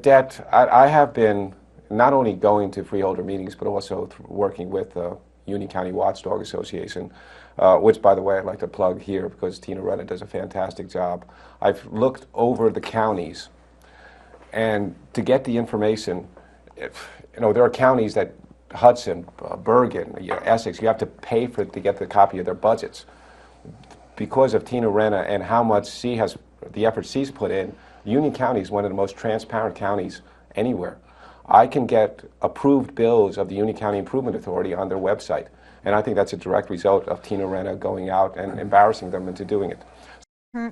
debt, I have been not only going to freeholder meetings, but also working with the Union County Watchdog Association, which, by the way, I'd like to plug here because Tina Renna does a fantastic job. I've looked over the counties, and to get the information, there are counties that Hudson, Bergen, Essex, you have to pay to get the copy of their budgets. Because of Tina Renna and how much the effort she's put in, Union County is one of the most transparent counties anywhere. I can get approved bills of the Union County Improvement Authority on their website, and I think that's a direct result of Tina Renna going out and embarrassing them into doing it.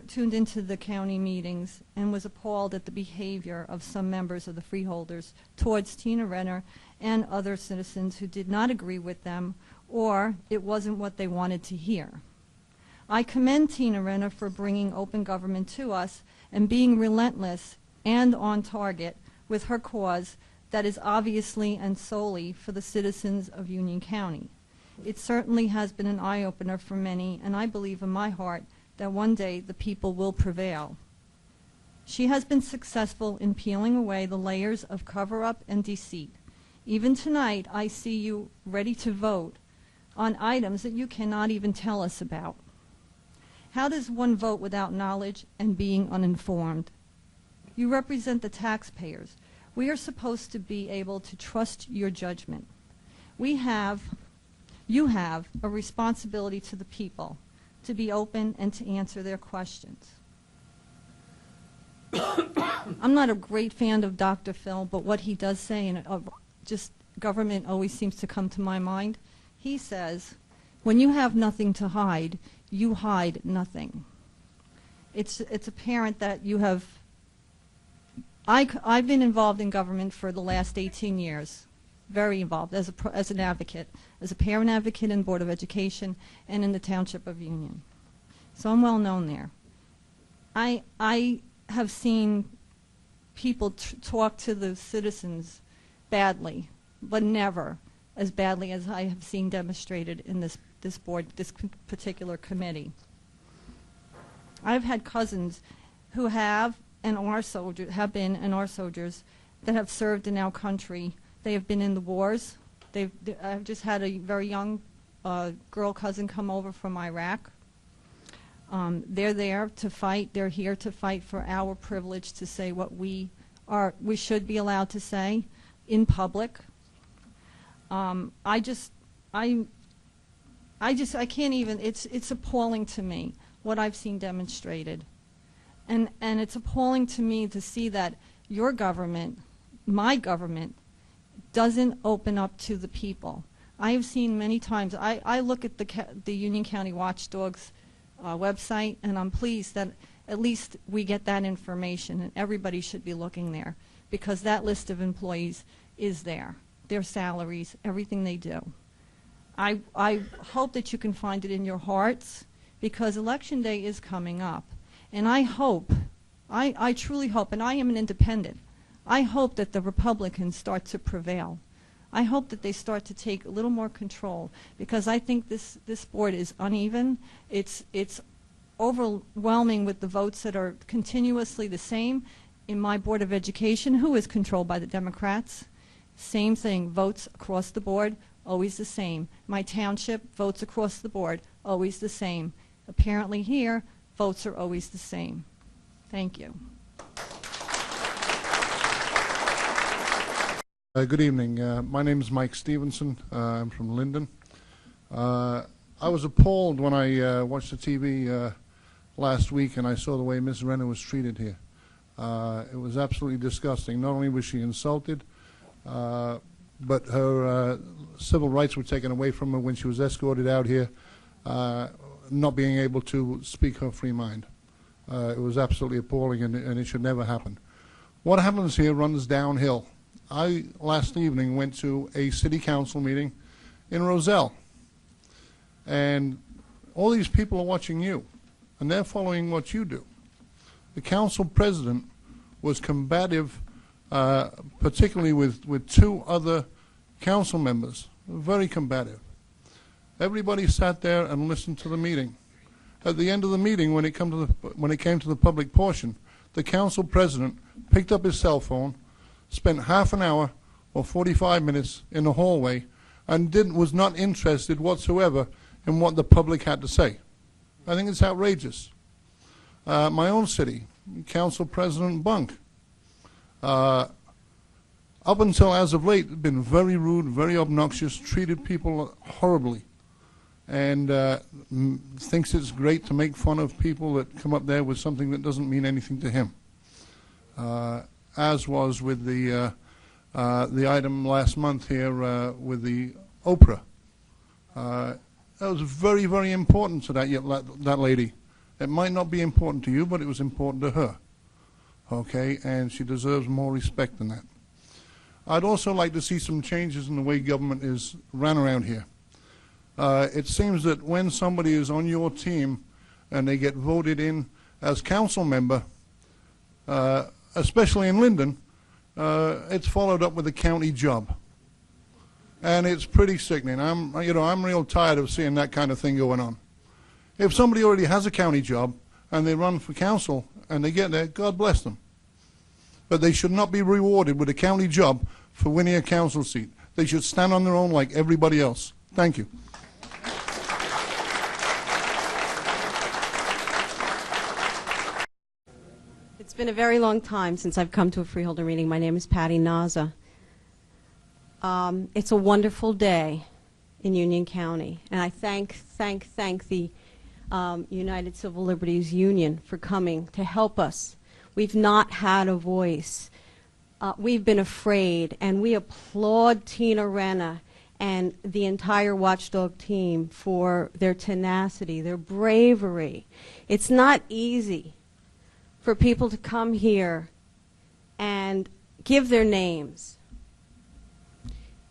Tuned into the county meetings and was appalled at the behavior of some members of the freeholders towards Tina Renner and other citizens who did not agree with them, or it wasn't what they wanted to hear. I commend Tina Renner for bringing open government to us and being relentless and on target with her cause that is obviously and solely for the citizens of Union County. It certainly has been an eye-opener for many, and I believe in my heart that one day the people will prevail. She has been successful in peeling away the layers of cover-up and deceit. Even tonight, I see you ready to vote on items that you cannot even tell us about. How does one vote without knowledge and being uninformed? You represent the taxpayers. We are supposed to be able to trust your judgment. You have a responsibility to the people to be open and to answer their questions. I'm not a great fan of Dr. Phil, but what he does say, and just government always seems to come to my mind, he says, when you have nothing to hide, you hide nothing. It's apparent that you have. I've been involved in government for the last 18 years, very involved as an advocate, as a parent advocate in Board of Education and in the Township of Union. So I'm well known there. I have seen people talk to the citizens badly, but never as badly as I have seen demonstrated in this board, this particular committee. I've had cousins who have and are soldiers, have been and are soldiers that have served in our country. They have been in the wars. I've just had a very young girl cousin come over from Iraq. They're there to fight. They're here to fight for our privilege to say what we should be allowed to say in public. I can't even, it's appalling to me what I've seen demonstrated. And it's appalling to me to see that your government, my government, doesn't open up to the people. I have seen many times, I look at the Union County Watchdog's website, and I'm pleased that at least we get that information, and everybody should be looking there, because that list of employees is there, their salaries, everything they do. I hope that you can find it in your hearts, because Election Day is coming up. And I hope, I truly hope, and I am an independent, I hope that the Republicans start to prevail. I hope that they start to take a little more control, because I think this board is uneven. It's overwhelming with the votes that are continuously the same. In my Board of Education, who is controlled by the Democrats, same thing, votes across the board, always the same. My township, votes across the board, always the same. Apparently here, votes are always the same. Thank you. Good evening. My name is Mike Stevenson. I'm from Linden. I was appalled when I watched the TV last week and I saw the way Ms. Renner was treated here. It was absolutely disgusting. Not only was she insulted, but her civil rights were taken away from her when she was escorted out here, not being able to speak her free mind. It was absolutely appalling, and it should never happen. What happens here runs downhill. I, last evening, went to a city council meeting in Roselle, and all these people are watching you, and they're following what you do. The council president was combative, particularly with two other council members, very combative. Everybody sat there and listened to the meeting. At the end of the meeting, when it came to the public portion, the council president picked up his cell phone, spent half an hour or 45 minutes in the hallway and was not interested whatsoever in what the public had to say. I think it's outrageous. My own city, Council President Bunk, up until as of late, been very rude, very obnoxious, treated people horribly, and thinks it's great to make fun of people that come up there with something that doesn't mean anything to him. As was with the item last month here with the Oprah. That was very, very important to that lady. It might not be important to you, but it was important to her. Okay, and she deserves more respect than that. I'd also like to see some changes in the way government is ran around here. It seems that when somebody is on your team and they get voted in as council member, especially in Linden, it's followed up with a county job. And it's pretty sickening. I'm real tired of seeing that kind of thing going on. If somebody already has a county job and they run for council and they get there, God bless them. But they should not be rewarded with a county job for winning a council seat. They should stand on their own like everybody else. Thank you. It's been a very long time since I've come to a freeholder meeting. My name is Patty Naza. It's a wonderful day in Union County, and I thank the United Civil Liberties Union for coming to help us. We've not had a voice. We've been afraid, and we applaud Tina Renna and the entire Watchdog team for their tenacity, their bravery. It's not easy for people to come here and give their names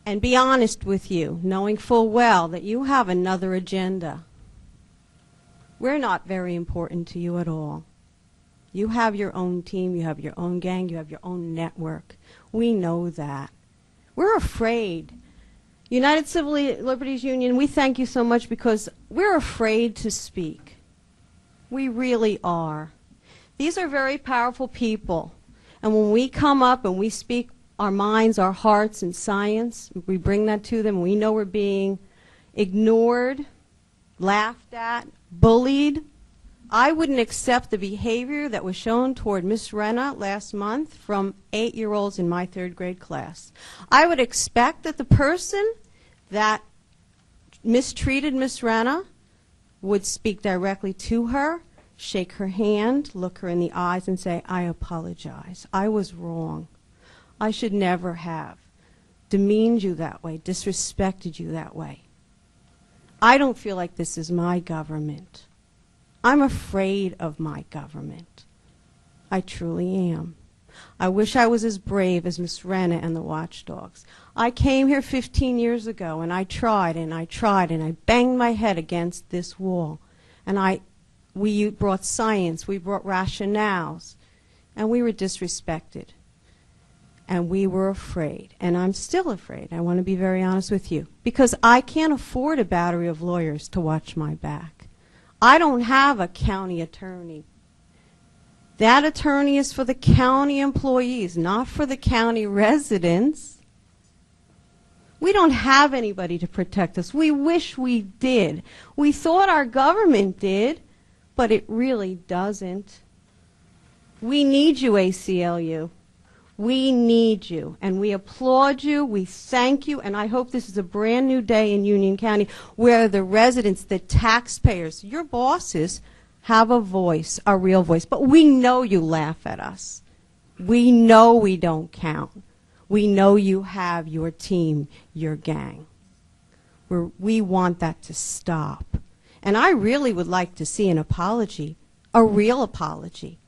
and be honest with you, knowing full well that you have another agenda. We're not very important to you at all. You have your own team, you have your own gang, you have your own network. We know that. We're afraid. United Civil Liberties Union, we thank you so much because we're afraid to speak. We really are. These are very powerful people. And when we come up and we speak our minds, our hearts, and science, we bring that to them. We know we're being ignored, laughed at, bullied. I wouldn't accept the behavior that was shown toward Miss Renna last month from 8-year-olds in my 3rd grade class. I would expect that the person that mistreated Miss Renna would speak directly to her, shake her hand, look her in the eyes, and say, I apologize. I was wrong. I should never have demeaned you that way, disrespected you that way. I don't feel like this is my government. I'm afraid of my government. I truly am. I wish I was as brave as Miss Renna and the Watchdogs. I came here 15 years ago, and I tried, and I tried, and I banged my head against this wall. And we brought science, we brought rationales, and we were disrespected. And we were afraid, and I'm still afraid. I want to be very honest with you, because I can't afford a battery of lawyers to watch my back. I don't have a county attorney. That attorney is for the county employees, not for the county residents. We don't have anybody to protect us. We wish we did. We thought our government did, but it really doesn't. We need you, ACLU. We need you, and we applaud you, we thank you, and I hope this is a brand new day in Union County where the residents, the taxpayers, your bosses have a voice, a real voice. But we know you laugh at us. We know we don't count. We know you have your team, your gang. We want that to stop. And I really would like to see an apology, a real apology,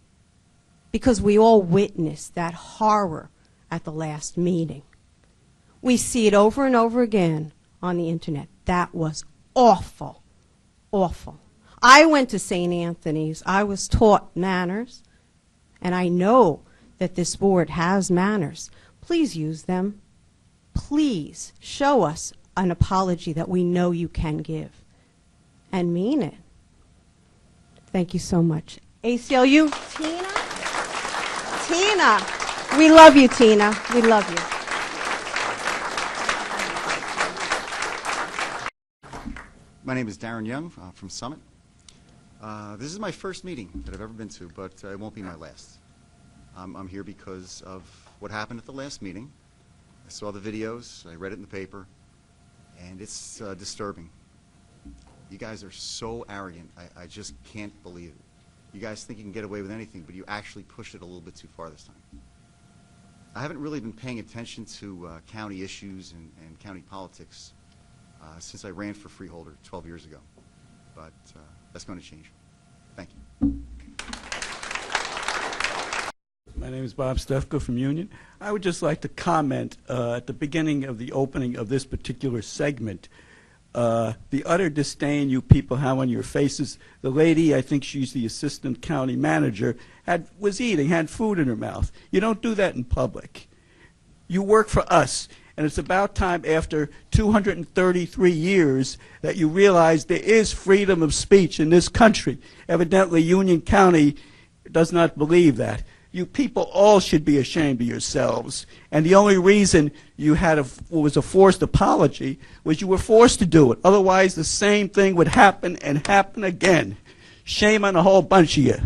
because we all witnessed that horror at the last meeting. We see it over and over again on the internet. That was awful, awful. I went to St. Anthony's. I was taught manners, and I know that this board has manners. Please use them. Please show us an apology that we know you can give, and mean it. Thank you so much. ACLU, Tina, We love you, Tina. We love you. My name is Darren Young from Summit. This is my first meeting that I've ever been to, but it won't be my last. I'm here because of what happened at the last meeting. I saw the videos, I read it in the paper, and it's disturbing. You guys are so arrogant, I just can't believe it. You guys think you can get away with anything, but you actually pushed it a little bit too far this time. I haven't really been paying attention to county issues and county politics since I ran for freeholder 12 years ago, but that's going to change. Thank you. My name is Bob Stefko from Union. I would just like to comment at the beginning of the opening of this particular segment, the utter disdain you people have on your faces. The lady, I think she's the assistant county manager, was eating, had food in her mouth. You don't do that in public. You work for us, and it's about time after 233 years that you realize there is freedom of speech in this country. Evidently, Union County does not believe that. You people all should be ashamed of yourselves. And the only reason you had was a forced apology was you were forced to do it. Otherwise, the same thing would happen and happen again. Shame on a whole bunch of you.